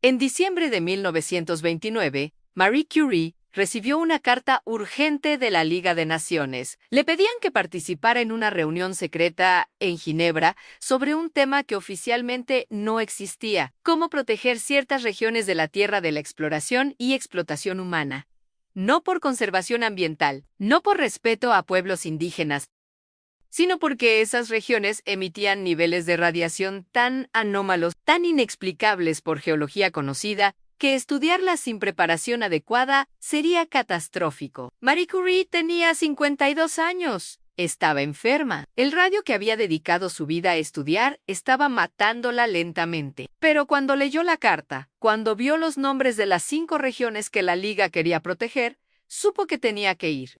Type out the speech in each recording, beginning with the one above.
En diciembre de 1929, Marie Curie recibió una carta urgente de la Liga de Naciones. Le pedían que participara en una reunión secreta en Ginebra sobre un tema que oficialmente no existía: cómo proteger ciertas regiones de la Tierra de la exploración y explotación humana. No por conservación ambiental, no por respeto a pueblos indígenas, sino porque esas regiones emitían niveles de radiación tan anómalos, tan inexplicables por geología conocida, que estudiarlas sin preparación adecuada sería catastrófico. Marie Curie tenía 52 años. Estaba enferma. El radio que había dedicado su vida a estudiar estaba matándola lentamente. Pero cuando leyó la carta, cuando vio los nombres de las 5 regiones que la Liga quería proteger, supo que tenía que ir.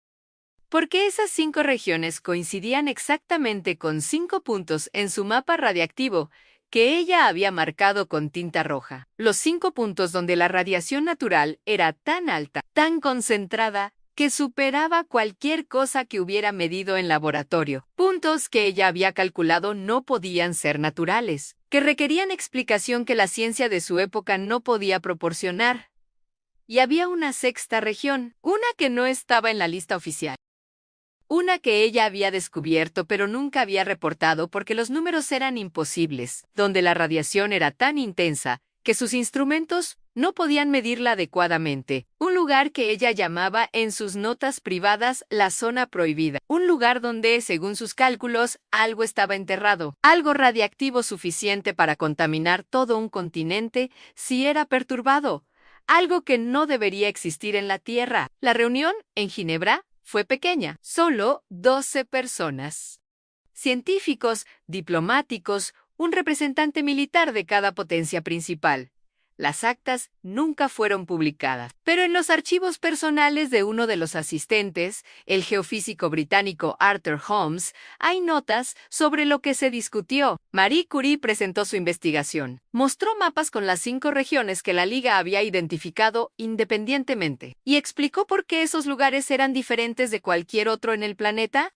Porque esas 5 regiones coincidían exactamente con 5 puntos en su mapa radiactivo que ella había marcado con tinta roja. Los 5 puntos donde la radiación natural era tan alta, tan concentrada, que superaba cualquier cosa que hubiera medido en laboratorio. Puntos que ella había calculado no podían ser naturales, que requerían explicación que la ciencia de su época no podía proporcionar. Y había una 6ª región, una que no estaba en la lista oficial. Una que ella había descubierto pero nunca había reportado porque los números eran imposibles, donde la radiación era tan intensa que sus instrumentos no podían medirla adecuadamente. Un lugar que ella llamaba en sus notas privadas la zona prohibida. Un lugar donde, según sus cálculos, algo estaba enterrado. Algo radiactivo suficiente para contaminar todo un continente si era perturbado. Algo que no debería existir en la Tierra. La reunión, en Ginebra, fue pequeña, solo 12 personas. Científicos, diplomáticos, un representante militar de cada potencia principal. Las actas nunca fueron publicadas, pero en los archivos personales de uno de los asistentes, el geofísico británico Arthur Holmes, hay notas sobre lo que se discutió. Marie Curie presentó su investigación. Mostró mapas con las 5 regiones que la Liga había identificado independientemente, y explicó por qué esos lugares eran diferentes de cualquier otro en el planeta.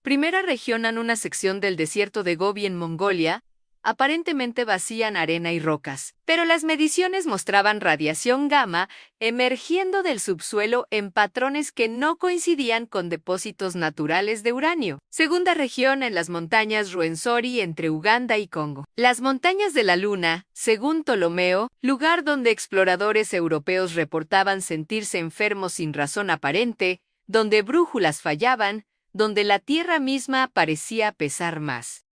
Primera región en una sección del desierto de Gobi en Mongolia, aparentemente vacía en arena y rocas, pero las mediciones mostraban radiación gamma emergiendo del subsuelo en patrones que no coincidían con depósitos naturales de uranio. Segunda región en las montañas Ruwenzori entre Uganda y Congo. Las montañas de la Luna, según Ptolomeo, lugar donde exploradores europeos reportaban sentirse enfermos sin razón aparente, donde brújulas fallaban, donde la Tierra misma parecía pesar más.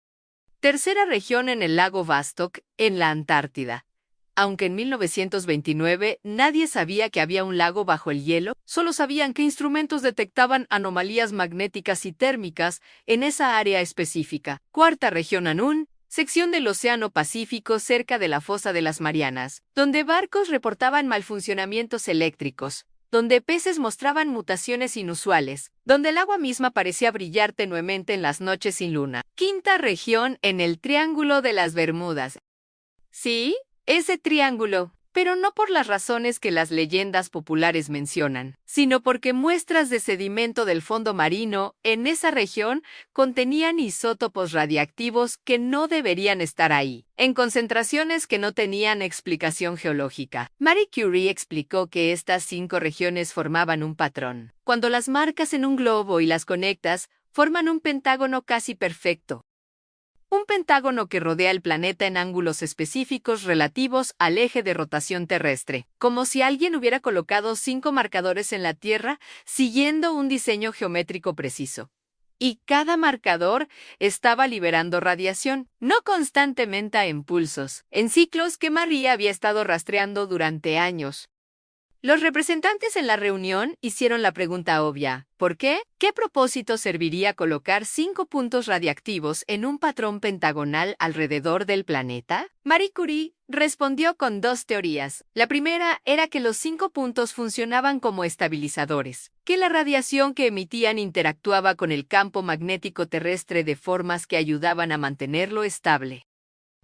Tercera región en el lago Vostok, en la Antártida. Aunque en 1929 nadie sabía que había un lago bajo el hielo, solo sabían que instrumentos detectaban anomalías magnéticas y térmicas en esa área específica. Cuarta región Anún, sección del Océano Pacífico cerca de la fosa de las Marianas, donde barcos reportaban malfuncionamientos eléctricos, donde peces mostraban mutaciones inusuales, donde el agua misma parecía brillar tenuemente en las noches sin luna. Quinta región en el Triángulo de las Bermudas. Sí, ese triángulo, pero no por las razones que las leyendas populares mencionan, sino porque muestras de sedimento del fondo marino en esa región contenían isótopos radiactivos que no deberían estar ahí, en concentraciones que no tenían explicación geológica. Marie Curie explicó que estas 5 regiones formaban un patrón. Cuando las marcas en un globo y las conectas, forman un pentágono casi perfecto. Un pentágono que rodea el planeta en ángulos específicos relativos al eje de rotación terrestre, como si alguien hubiera colocado 5 marcadores en la Tierra siguiendo un diseño geométrico preciso. Y cada marcador estaba liberando radiación, no constantemente a impulsos, en ciclos que Marie había estado rastreando durante años. Los representantes en la reunión hicieron la pregunta obvia: ¿por qué? ¿Qué propósito serviría colocar 5 puntos radiactivos en un patrón pentagonal alrededor del planeta? Marie Curie respondió con 2 teorías. La primera era que los 5 puntos funcionaban como estabilizadores, que la radiación que emitían interactuaba con el campo magnético terrestre de formas que ayudaban a mantenerlo estable.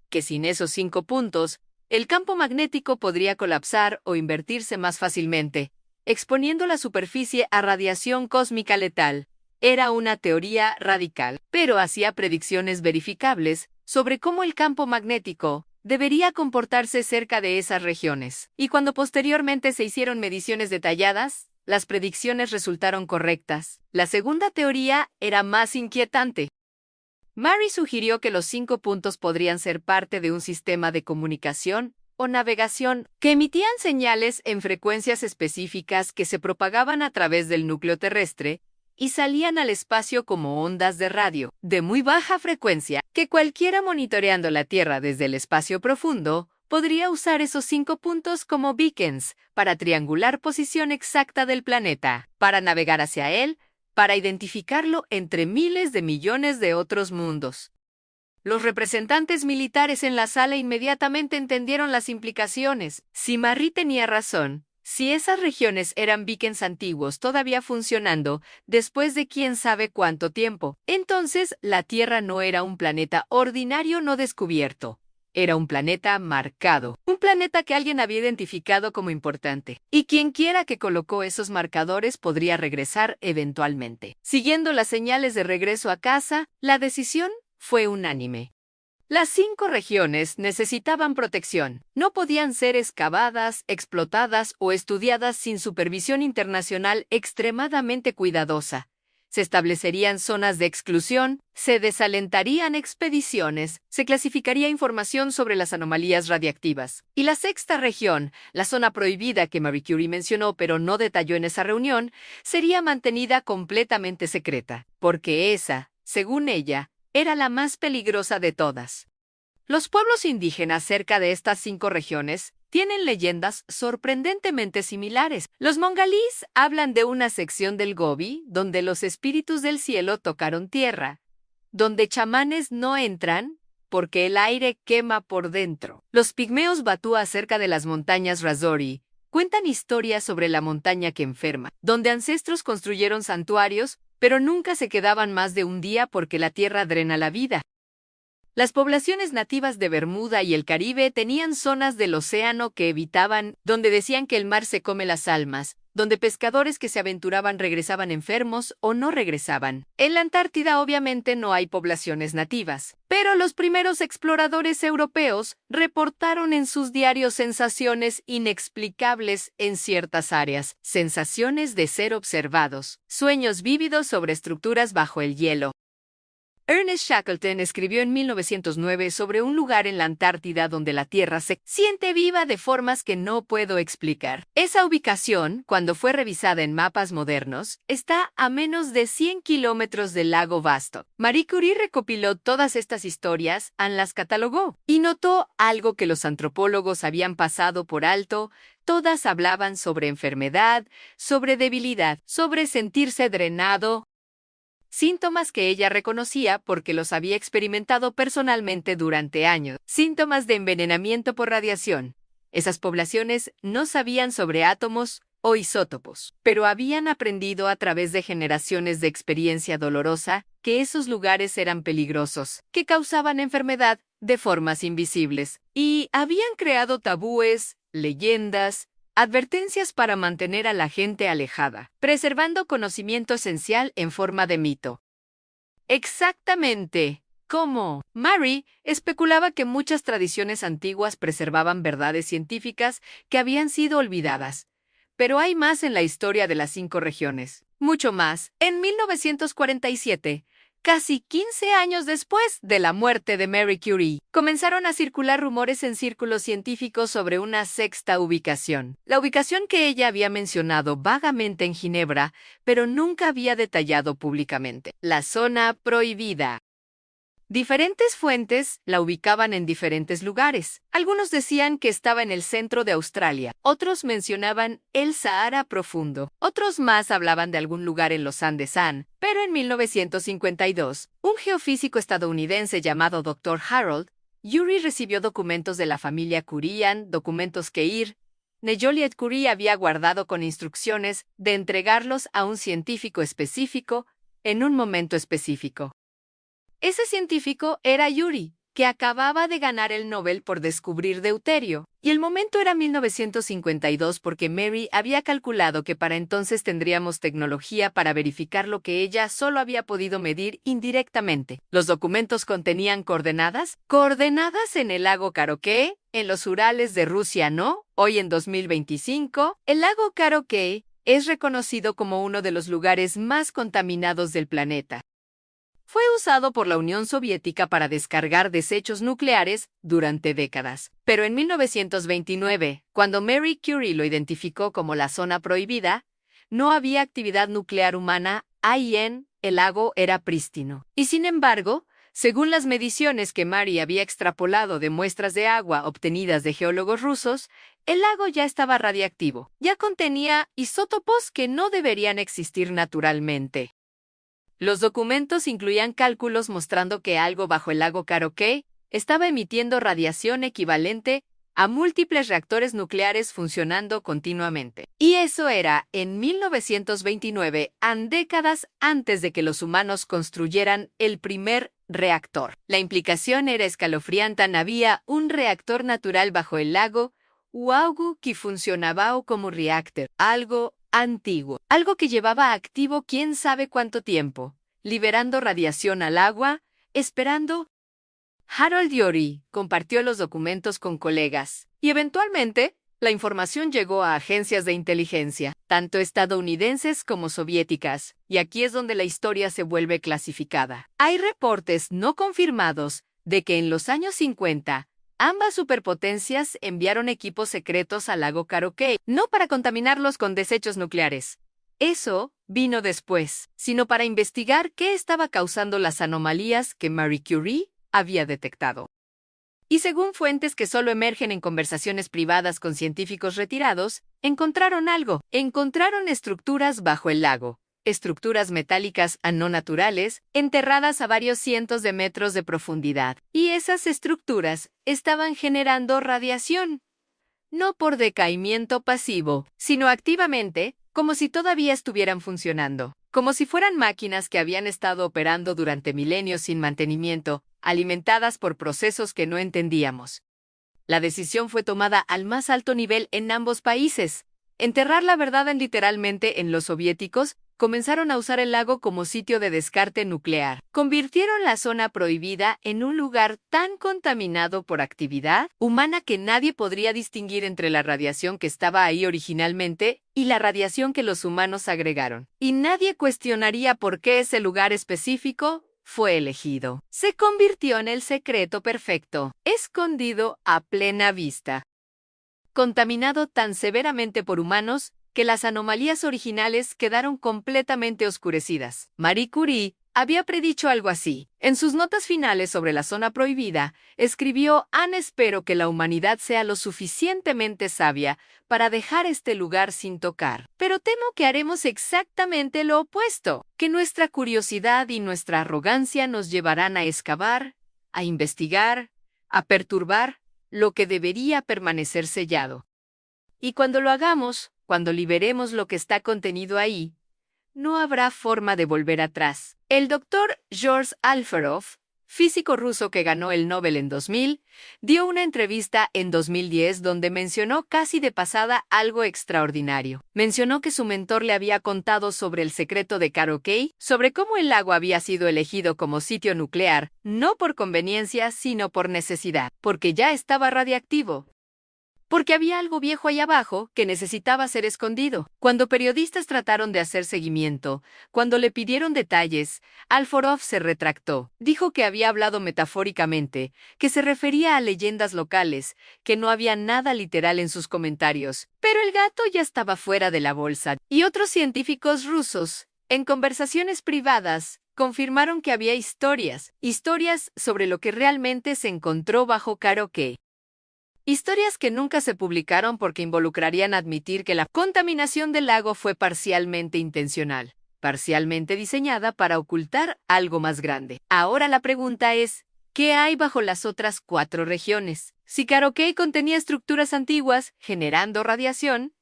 Que sin esos 5 puntos, el campo magnético podría colapsar o invertirse más fácilmente, exponiendo la superficie a radiación cósmica letal. Era una teoría radical, pero hacía predicciones verificables sobre cómo el campo magnético, debería comportarse cerca de esas regiones. Y cuando posteriormente se hicieron mediciones detalladas, las predicciones resultaron correctas. La segunda teoría era más inquietante. Mary sugirió que los 5 puntos podrían ser parte de un sistema de comunicación o navegación que emitían señales en frecuencias específicas que se propagaban a través del núcleo terrestre y salían al espacio como ondas de radio, de muy baja frecuencia, que cualquiera monitoreando la Tierra desde el espacio profundo podría usar esos 5 puntos como beacons para triangular posición exacta del planeta, para navegar hacia él, para identificarlo entre miles de millones de otros mundos. Los representantes militares en la sala inmediatamente entendieron las implicaciones. Si Marie tenía razón, si esas regiones eran beacons antiguos todavía funcionando después de quién sabe cuánto tiempo, entonces la Tierra no era un planeta ordinario no descubierto. Era un planeta marcado, un planeta que alguien había identificado como importante, y quienquiera que colocó esos marcadores podría regresar eventualmente. Siguiendo las señales de regreso a casa, la decisión fue unánime. Las 5 regiones necesitaban protección. No podían ser excavadas, explotadas o estudiadas sin supervisión internacional extremadamente cuidadosa. Se establecerían zonas de exclusión, se desalentarían expediciones, se clasificaría información sobre las anomalías radiactivas. Y la 6ª región, la zona prohibida que Marie Curie mencionó pero no detalló en esa reunión, sería mantenida completamente secreta, porque esa, según ella, era la más peligrosa de todas. Los pueblos indígenas cerca de estas 5 regiones tienen leyendas sorprendentemente similares. Los mongalís hablan de una sección del Gobi donde los espíritus del cielo tocaron tierra, donde chamanes no entran porque el aire quema por dentro. Los pigmeos batú acerca de las montañas Razori cuentan historias sobre la montaña que enferma, donde ancestros construyeron santuarios, pero nunca se quedaban más de un día porque la tierra drena la vida. Las poblaciones nativas de Bermuda y el Caribe tenían zonas del océano que evitaban, donde decían que el mar se come las almas, donde pescadores que se aventuraban regresaban enfermos o no regresaban. En la Antártida obviamente no hay poblaciones nativas, pero los primeros exploradores europeos reportaron en sus diarios sensaciones inexplicables en ciertas áreas, sensaciones de ser observados, sueños vívidos sobre estructuras bajo el hielo. Ernest Shackleton escribió en 1909 sobre un lugar en la Antártida donde la Tierra se siente viva de formas que no puedo explicar. Esa ubicación, cuando fue revisada en mapas modernos, está a menos de 100 kilómetros del lago Vostok. Marie Curie recopiló todas estas historias, las catalogó, y notó algo que los antropólogos habían pasado por alto. Todas hablaban sobre enfermedad, sobre debilidad, sobre sentirse drenado. Síntomas que ella reconocía porque los había experimentado personalmente durante años. Síntomas de envenenamiento por radiación. Esas poblaciones no sabían sobre átomos o isótopos, pero habían aprendido a través de generaciones de experiencia dolorosa que esos lugares eran peligrosos, que causaban enfermedad de formas invisibles, y habían creado tabúes, leyendas, advertencias para mantener a la gente alejada, preservando conocimiento esencial en forma de mito. Exactamente. ¿Cómo? Marie especulaba que muchas tradiciones antiguas preservaban verdades científicas que habían sido olvidadas. Pero hay más en la historia de las 5 regiones. Mucho más. En 1947, casi 15 años después de la muerte de Marie Curie, comenzaron a circular rumores en círculos científicos sobre una 6ª ubicación. La ubicación que ella había mencionado vagamente en Ginebra, pero nunca había detallado públicamente. La zona prohibida. Diferentes fuentes la ubicaban en diferentes lugares. Algunos decían que estaba en el centro de Australia, otros mencionaban el Sahara profundo, otros más hablaban de algún lugar en los Andes. Pero en 1952, un geofísico estadounidense llamado Dr. Harold Urey recibió documentos de la familia Curie, documentos que Joliot Curie había guardado con instrucciones de entregarlos a un científico específico en un momento específico. Ese científico era Urey, que acababa de ganar el Nobel por descubrir deuterio. Y el momento era 1952 porque Mary había calculado que para entonces tendríamos tecnología para verificar lo que ella solo había podido medir indirectamente. Los documentos contenían coordenadas en el lago Karokay, en los Urales de Rusia, ¿no? Hoy en 2025, el lago Karokay es reconocido como uno de los lugares más contaminados del planeta. Fue usado por la Unión Soviética para descargar desechos nucleares durante décadas. Pero en 1929, cuando Marie Curie lo identificó como la zona prohibida, no había actividad nuclear humana ahí el lago era prístino. Y sin embargo, según las mediciones que Marie había extrapolado de muestras de agua obtenidas de geólogos rusos, el lago ya estaba radiactivo. Ya contenía isótopos que no deberían existir naturalmente. Los documentos incluían cálculos mostrando que algo bajo el lago Karokay estaba emitiendo radiación equivalente a múltiples reactores nucleares funcionando continuamente. Y eso era en 1929, décadas antes de que los humanos construyeran el primer reactor. La implicación era escalofriante. Había un reactor natural bajo el lago Uaugu que funcionaba como reactor, algo antiguo, algo que llevaba activo quién sabe cuánto tiempo, liberando radiación al agua, esperando. Harold Urey compartió los documentos con colegas, y eventualmente, la información llegó a agencias de inteligencia, tanto estadounidenses como soviéticas, y aquí es donde la historia se vuelve clasificada. Hay reportes no confirmados de que en los años 50, ambas superpotencias enviaron equipos secretos al lago Karokay, no para contaminarlos con desechos nucleares. Eso vino después, sino para investigar qué estaba causando las anomalías que Marie Curie había detectado. Y según fuentes que solo emergen en conversaciones privadas con científicos retirados, encontraron algo. Encontraron estructuras bajo el lago, estructuras metálicas no naturales, enterradas a varios cientos de metros de profundidad. Y esas estructuras estaban generando radiación, no por decaimiento pasivo, sino activamente, como si todavía estuvieran funcionando, como si fueran máquinas que habían estado operando durante milenios sin mantenimiento, alimentadas por procesos que no entendíamos. La decisión fue tomada al más alto nivel en ambos países. Enterrar la verdad literalmente en los soviéticos, comenzaron a usar el lago como sitio de descarte nuclear. Convirtieron la zona prohibida en un lugar tan contaminado por actividad humana que nadie podría distinguir entre la radiación que estaba ahí originalmente y la radiación que los humanos agregaron. Y nadie cuestionaría por qué ese lugar específico fue elegido. Se convirtió en el secreto perfecto, escondido a plena vista. Contaminado tan severamente por humanos que las anomalías originales quedaron completamente oscurecidas. Marie Curie había predicho algo así. En sus notas finales sobre la zona prohibida, escribió: espero que la humanidad sea lo suficientemente sabia para dejar este lugar sin tocar. Pero temo que haremos exactamente lo opuesto, que nuestra curiosidad y nuestra arrogancia nos llevarán a excavar, a investigar, a perturbar lo que debería permanecer sellado. Y cuando lo hagamos, cuando liberemos lo que está contenido ahí, no habrá forma de volver atrás. El doctor George Alferov, físico ruso que ganó el Nobel en 2000, dio una entrevista en 2010 donde mencionó casi de pasada algo extraordinario. Mencionó que su mentor le había contado sobre el secreto de Karokay, sobre cómo el lago había sido elegido como sitio nuclear, no por conveniencia, sino por necesidad, porque ya estaba radiactivo. Porque había algo viejo ahí abajo que necesitaba ser escondido. Cuando periodistas trataron de hacer seguimiento, cuando le pidieron detalles, Alferov se retractó. Dijo que había hablado metafóricamente, que se refería a leyendas locales, que no había nada literal en sus comentarios. Pero el gato ya estaba fuera de la bolsa. Y otros científicos rusos, en conversaciones privadas, confirmaron que había historias sobre lo que realmente se encontró bajo Karokay. Historias que nunca se publicaron porque involucrarían admitir que la contaminación del lago fue parcialmente intencional, parcialmente diseñada para ocultar algo más grande. Ahora la pregunta es, ¿qué hay bajo las otras 4 regiones? Si Karokay contenía estructuras antiguas, generando radiación,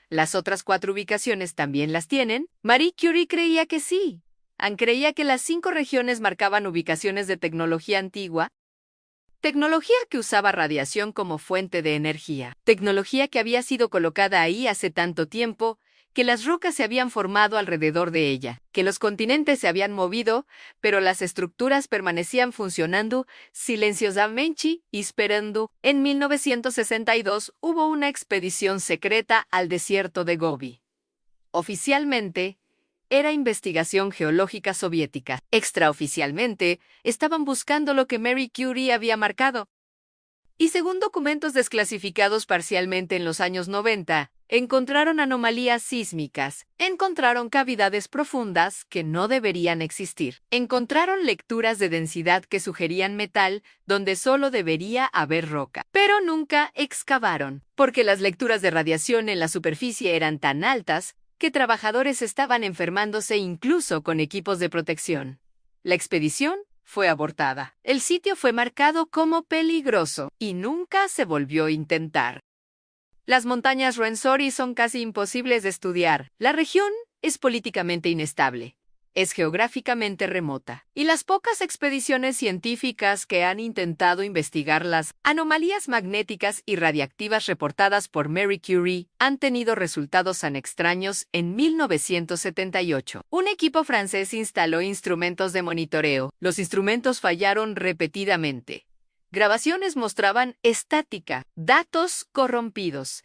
¿las otras 4 ubicaciones también las tienen? Marie Curie creía que sí. Creía que las 5 regiones marcaban ubicaciones de tecnología antigua, Tecnología que usaba radiación como fuente de energía. Tecnología que había sido colocada ahí hace tanto tiempo que las rocas se habían formado alrededor de ella, que los continentes se habían movido, pero las estructuras permanecían funcionando silenciosamente y esperando. En 1962 hubo una expedición secreta al desierto de Gobi. Oficialmente, era investigación geológica soviética. Extraoficialmente, estaban buscando lo que Marie Curie había marcado. Y según documentos desclasificados parcialmente en los años 90, encontraron anomalías sísmicas, encontraron cavidades profundas que no deberían existir, encontraron lecturas de densidad que sugerían metal donde solo debería haber roca, pero nunca excavaron, porque las lecturas de radiación en la superficie eran tan altas que trabajadores estaban enfermándose incluso con equipos de protección. La expedición fue abortada. El sitio fue marcado como peligroso y nunca se volvió a intentar. Las montañas Ruwenzori son casi imposibles de estudiar. La región es políticamente inestable. Es geográficamente remota, y las pocas expediciones científicas que han intentado investigar las anomalías magnéticas y radiactivas reportadas por Marie Curie han tenido resultados tan extraños. En 1978, un equipo francés instaló instrumentos de monitoreo. Los instrumentos fallaron repetidamente. Grabaciones mostraban estática, datos corrompidos.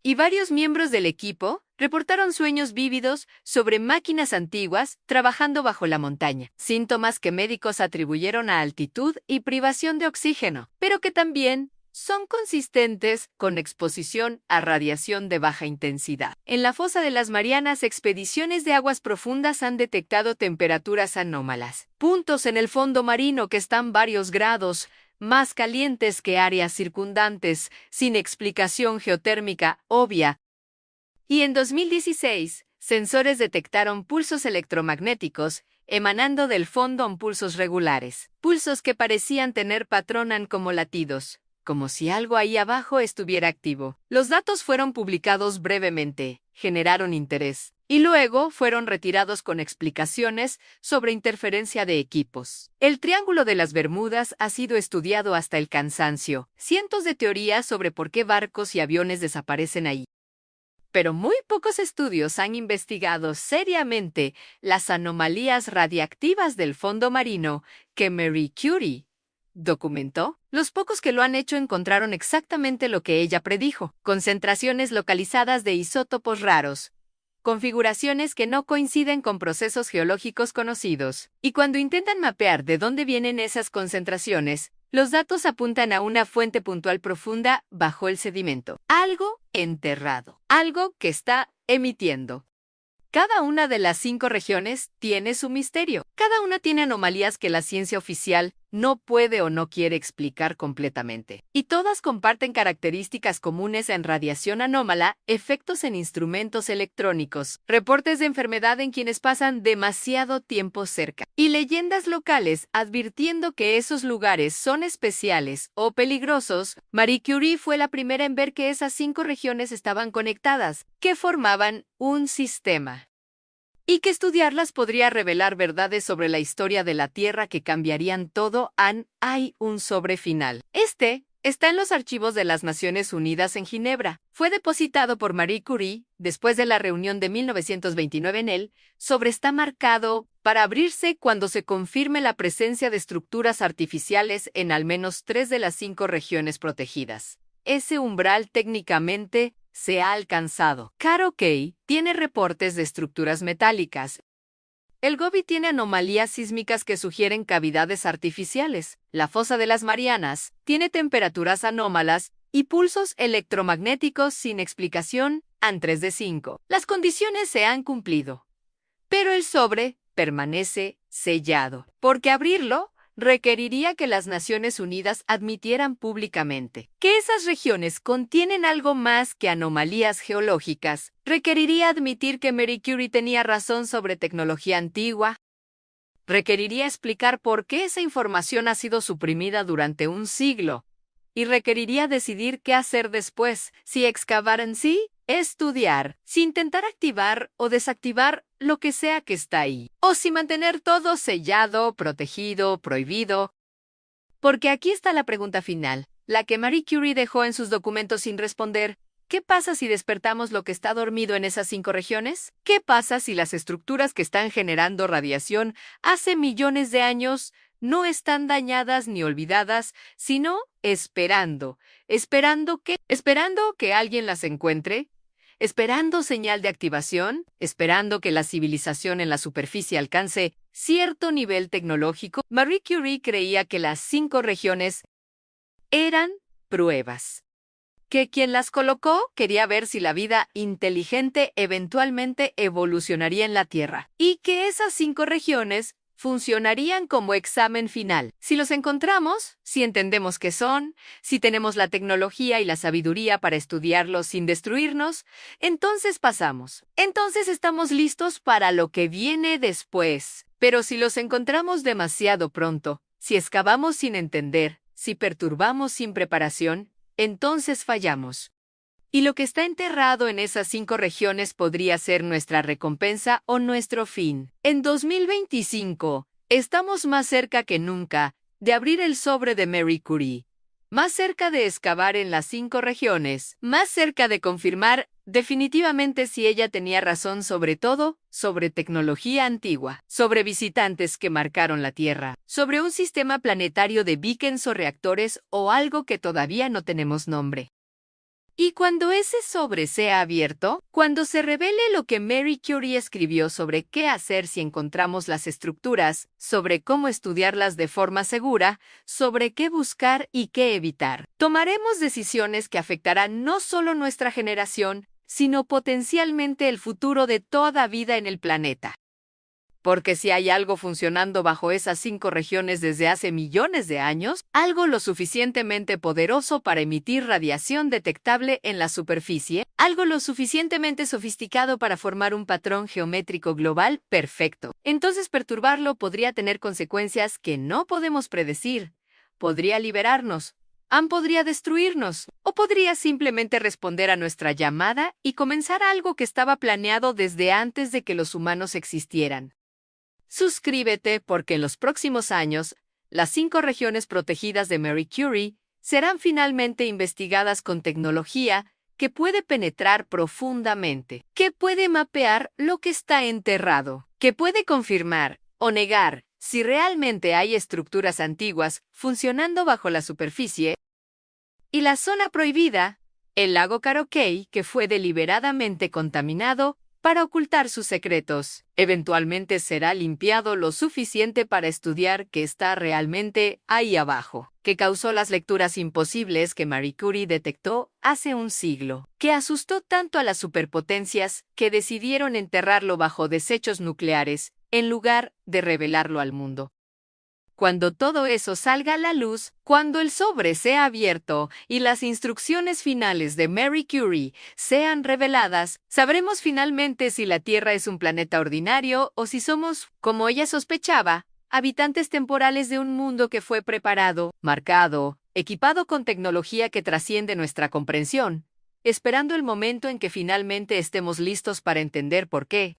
Y varios miembros del equipo reportaron sueños vívidos sobre máquinas antiguas trabajando bajo la montaña, síntomas que médicos atribuyeron a altitud y privación de oxígeno, pero que también son consistentes con exposición a radiación de baja intensidad. En la fosa de las Marianas, expediciones de aguas profundas han detectado temperaturas anómalas, puntos en el fondo marino que están varios grados más calientes que áreas circundantes, sin explicación geotérmica obvia. Y en 2016, sensores detectaron pulsos electromagnéticos emanando del fondo en pulsos regulares, pulsos que parecían tener patronan como latidos, como si algo ahí abajo estuviera activo. Los datos fueron publicados brevemente, generaron interés, y luego fueron retirados con explicaciones sobre interferencia de equipos. El Triángulo de las Bermudas ha sido estudiado hasta el cansancio, cientos de teorías sobre por qué barcos y aviones desaparecen ahí. Pero muy pocos estudios han investigado seriamente las anomalías radiactivas del fondo marino que Marie Curie documentó. Los pocos que lo han hecho encontraron exactamente lo que ella predijo: concentraciones localizadas de isótopos raros, configuraciones que no coinciden con procesos geológicos conocidos. Y cuando intentan mapear de dónde vienen esas concentraciones, los datos apuntan a una fuente puntual profunda bajo el sedimento. Algo enterrado. Algo que está emitiendo. Cada una de las 5 regiones tiene su misterio. Cada una tiene anomalías que la ciencia oficial no puede o no quiere explicar completamente. Y todas comparten características comunes en radiación anómala, efectos en instrumentos electrónicos, reportes de enfermedad en quienes pasan demasiado tiempo cerca, y leyendas locales advirtiendo que esos lugares son especiales o peligrosos. Marie Curie fue la primera en ver que esas 5 regiones estaban conectadas, que formaban un sistema, y que estudiarlas podría revelar verdades sobre la historia de la Tierra que cambiarían todo. Hay un sobre final. Este está en los archivos de las Naciones Unidas en Ginebra. Fue depositado por Marie Curie después de la reunión de 1929 en él. Sobre está marcado para abrirse cuando se confirme la presencia de estructuras artificiales en al menos 3 de las 5 regiones protegidas. Ese umbral técnicamente se ha alcanzado. Caro Kay tiene reportes de estructuras metálicas. El Gobi tiene anomalías sísmicas que sugieren cavidades artificiales. La fosa de las Marianas tiene temperaturas anómalas y pulsos electromagnéticos sin explicación. AN 3 de 5. Las condiciones se han cumplido, pero el sobre permanece sellado, porque abrirlo requeriría que las Naciones Unidas admitieran públicamente que esas regiones contienen algo más que anomalías geológicas. Requeriría admitir que Marie Curie tenía razón sobre tecnología antigua. Requeriría explicar por qué esa información ha sido suprimida durante un siglo. Y requeriría decidir qué hacer después, si excavar en sí, estudiar, si intentar activar o desactivar lo que sea que está ahí, o si mantener todo sellado, protegido, prohibido. Porque aquí está la pregunta final, la que Marie Curie dejó en sus documentos sin responder. ¿Qué pasa si despertamos lo que está dormido en esas 5 regiones? ¿Qué pasa si las estructuras que están generando radiación hace millones de años no están dañadas ni olvidadas, sino esperando? ¿Esperando que alguien las encuentre? ¿Esperando señal de activación? ¿Esperando que la civilización en la superficie alcance cierto nivel tecnológico? Marie Curie creía que las 5 regiones eran pruebas, que quien las colocó quería ver si la vida inteligente eventualmente evolucionaría en la Tierra, y que esas 5 regiones funcionarían como examen final. Si los encontramos, si entendemos qué son, si tenemos la tecnología y la sabiduría para estudiarlos sin destruirnos, entonces pasamos. Entonces estamos listos para lo que viene después. Pero si los encontramos demasiado pronto, si excavamos sin entender, si perturbamos sin preparación, entonces fallamos. Y lo que está enterrado en esas 5 regiones podría ser nuestra recompensa o nuestro fin. En 2025, estamos más cerca que nunca de abrir el sobre de Marie Curie, más cerca de excavar en las 5 regiones, más cerca de confirmar definitivamente si ella tenía razón sobre todo, sobre tecnología antigua, sobre visitantes que marcaron la Tierra, sobre un sistema planetario de beacons o reactores o algo que todavía no tenemos nombre. Y cuando ese sobre sea abierto, cuando se revele lo que Marie Curie escribió sobre qué hacer si encontramos las estructuras, sobre cómo estudiarlas de forma segura, sobre qué buscar y qué evitar, tomaremos decisiones que afectarán no solo nuestra generación, sino potencialmente el futuro de toda vida en el planeta. Porque si hay algo funcionando bajo esas 5 regiones desde hace millones de años, algo lo suficientemente poderoso para emitir radiación detectable en la superficie, algo lo suficientemente sofisticado para formar un patrón geométrico global perfecto, entonces perturbarlo podría tener consecuencias que no podemos predecir. Podría liberarnos, podría destruirnos, o podría simplemente responder a nuestra llamada y comenzar algo que estaba planeado desde antes de que los humanos existieran. Suscríbete porque en los próximos años, las 5 regiones protegidas de Marie Curie serán finalmente investigadas con tecnología que puede penetrar profundamente, que puede mapear lo que está enterrado, que puede confirmar o negar si realmente hay estructuras antiguas funcionando bajo la superficie. Y la zona prohibida, el lago Karokei, que fue deliberadamente contaminado para ocultar sus secretos, eventualmente será limpiado lo suficiente para estudiar qué está realmente ahí abajo, que causó las lecturas imposibles que Marie Curie detectó hace un siglo, que asustó tanto a las superpotencias que decidieron enterrarlo bajo desechos nucleares en lugar de revelarlo al mundo. Cuando todo eso salga a la luz, cuando el sobre sea abierto y las instrucciones finales de Marie Curie sean reveladas, sabremos finalmente si la Tierra es un planeta ordinario o si somos, como ella sospechaba, habitantes temporales de un mundo que fue preparado, marcado, equipado con tecnología que trasciende nuestra comprensión, esperando el momento en que finalmente estemos listos para entender por qué.